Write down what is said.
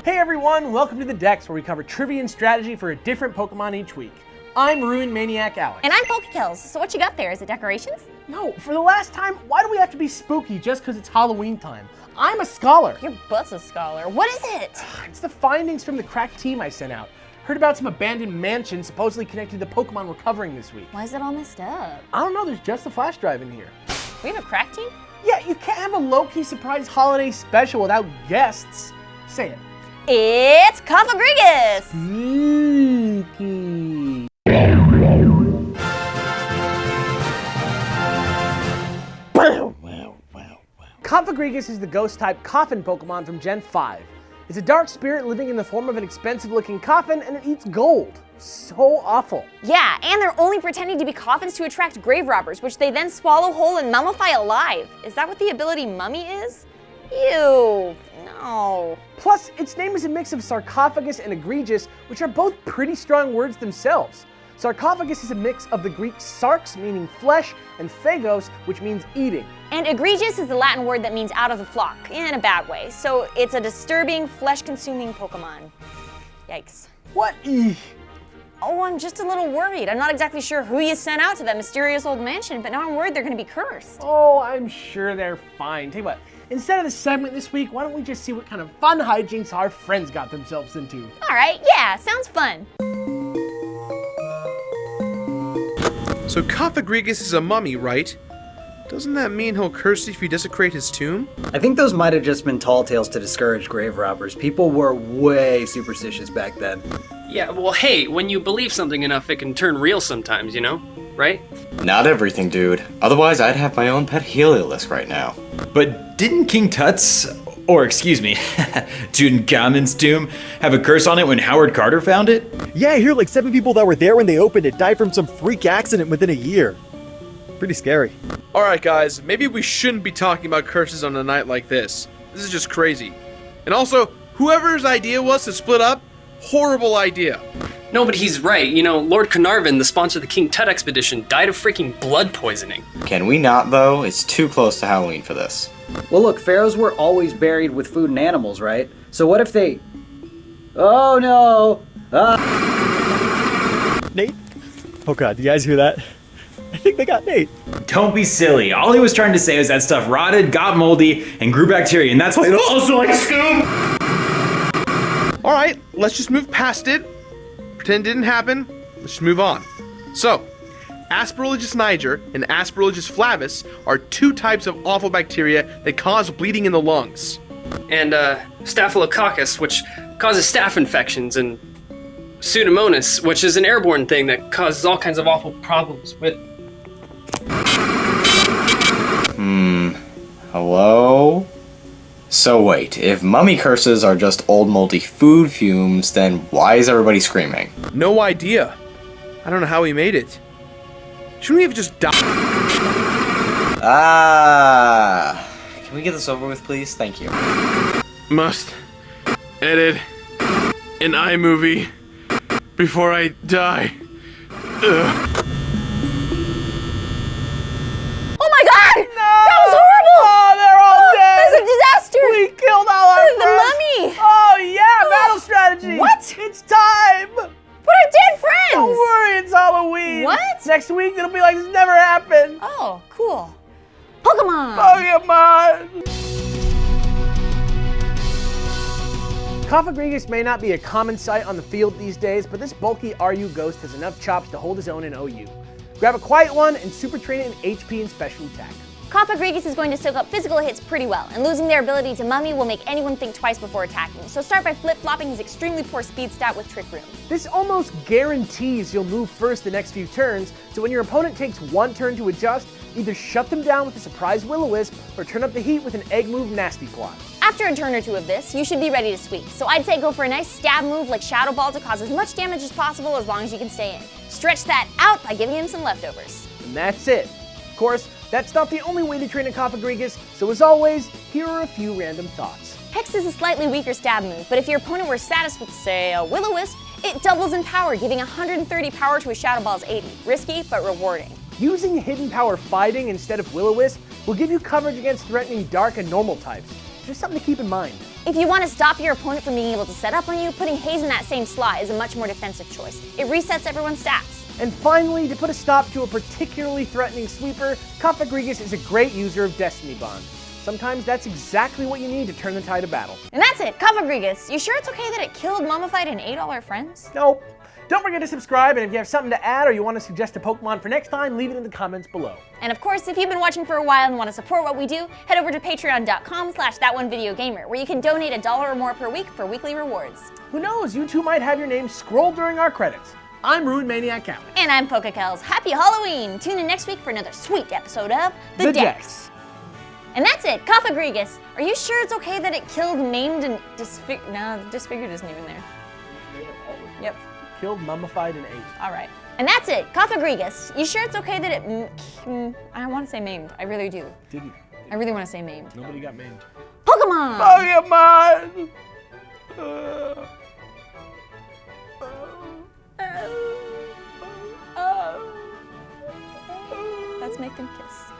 Hey everyone, welcome to the Dex, where we cover trivia and strategy for a different Pokemon each week. I'm Ruin Maniac Alex. And I'm PokeKellz. So what you got there? Is it decorations? No, for the last time, why do we have to be spooky just because it's Halloween time? I'm a scholar. Your butt's a scholar. What is it? It's the findings from the crack team I sent out. Heard about some abandoned mansion supposedly connected to the Pokemon we're covering this week. Why is it all messed up? I don't know, there's just a flash drive in here. We have a crack team? Yeah, you can't have a low-key surprise holiday special without guests. Say it. It's Cofagrigus! Sneaky. Cofagrigus is the ghost-type coffin Pokemon from Gen 5. It's a dark spirit living in the form of an expensive-looking coffin, and it eats gold. So awful. Yeah, and they're only pretending to be coffins to attract grave robbers, which they then swallow whole and mummify alive. Is that what the ability Mummy is? Ew, no. Plus, its name is a mix of sarcophagus and egregious, which are both pretty strong words themselves. Sarcophagus is a mix of the Greek sarx, meaning flesh, and phagos, which means eating. And egregious is the Latin word that means out of the flock, in a bad way. So it's a disturbing, flesh-consuming Pokemon. Yikes. What? Eek. Oh, I'm just a little worried. I'm not exactly sure who you sent out to that mysterious old mansion, but now I'm worried they're gonna be cursed. Oh, I'm sure they're fine. Tell you what, instead of the segment this week, why don't we just see what kind of fun hijinks our friends got themselves into? All right, yeah, sounds fun. So Cofagrigus is a mummy, right? Doesn't that mean he'll curse you if you desecrate his tomb? I think those might have just been tall tales to discourage grave robbers. People were way superstitious back then. Yeah, well, hey, when you believe something enough, it can turn real sometimes, you know? Right? Not everything, dude. Otherwise, I'd have my own pet Heliolisk right now. But didn't King Tut's, or excuse me, Tutankhamun's tomb have a curse on it when Howard Carter found it? Yeah, I hear like 7 people that were there when they opened it died from some freak accident within a year. Pretty scary. Alright guys, maybe we shouldn't be talking about curses on a night like this. This is just crazy. And also, whoever's idea was to split up, horrible idea. No, but he's right. You know, Lord Carnarvon, the sponsor of the King Tut expedition, died of freaking blood poisoning. Can we not, though? It's too close to Halloween for this. Well, look, pharaohs were always buried with food and animals, right? So what if they... Oh no! Nate? Oh god, do you guys hear that? I think they got Nate. Don't be silly. All he was trying to say was that stuff rotted, got moldy, and grew bacteria, and that's why it also like Scoob! Alright, let's just move past it. Pretend it didn't happen. Let's just move on. So, Aspergillus niger and Aspergillus flavus are 2 types of awful bacteria that cause bleeding in the lungs. And Staphylococcus, which causes staph infections, and Pseudomonas, which is an airborne thing that causes all kinds of awful problems with... Hello? So wait, if mummy curses are just old moldy food fumes, then why is everybody screaming? No idea. I don't know how he made it. Shouldn't we have just died? Can we get this over with, please? Thank you. Must edit an iMovie before I die. Ugh. Oh my god! No! That was horrible! Oh, they're all dead! That's a disaster! We killed all our The friends! mummy! Oh yeah, battle strategy! What? It's time! But our dead friends! Don't worry, it's Halloween! What? Next week it'll be like this never happened! Oh, cool. Pokemon! Pokemon! Cofagrigus may not be a common sight on the field these days, but this bulky RU ghost has enough chops to hold his own in OU. Grab a quiet one and super train it in HP and special attack. Cofagrigus is going to soak up physical hits pretty well, and losing their ability to mummy will make anyone think twice before attacking, so start by flip-flopping his extremely poor speed stat with Trick Room. This almost guarantees you'll move first the next few turns, so when your opponent takes 1 turn to adjust, either shut them down with a surprise Will-O-Wisp or turn up the heat with an egg move Nasty Plot. After a turn or 2 of this, you should be ready to sweep, so I'd say go for a nice stab move like Shadow Ball to cause as much damage as possible as long as you can stay in. Stretch that out by giving him some leftovers. And that's it. Of course, that's not the only way to train a Cofagrigus, so as always, here are a few random thoughts. Hex is a slightly weaker stab move, but if your opponent were status with, say, a Will-O-Wisp, it doubles in power, giving 130 power to a Shadow Ball's 80. Risky, but rewarding. Using Hidden Power Fighting instead of Will-O-Wisp will give you coverage against threatening Dark and Normal types. Just something to keep in mind. If you want to stop your opponent from being able to set up on you, putting haze in that same slot is a much more defensive choice. It resets everyone's stats. And finally, to put a stop to a particularly threatening sweeper, Cofagrigus is a great user of Destiny Bond. Sometimes that's exactly what you need to turn the tide of battle. And that's it, Cofagrigus. You sure it's okay that it killed, mummified, and ate all our friends? Nope. Don't forget to subscribe, and if you have something to add or you want to suggest a Pokemon for next time, leave it in the comments below. And of course, if you've been watching for a while and want to support what we do, head over to patreon.com/thatonevideogamer, where you can donate $1 or more per week for weekly rewards. Who knows, you two might have your name scrolled during our credits. I'm Ruin Maniac Calvin. And I'm PokeKellz. Happy Halloween! Tune in next week for another sweet episode of The Dex. And that's it, Cofagrigus. Are you sure it's okay that it killed, maimed, and disfigured? No, disfigured isn't even there. Yep. Killed, mummified, and ate. All right. And that's it, Cofagrigus. You sure it's okay that it... I want to say maimed. I really do. Didn't. I really want to say maimed. Nobody got maimed. Pokemon! Pokemon! Let's make them kiss.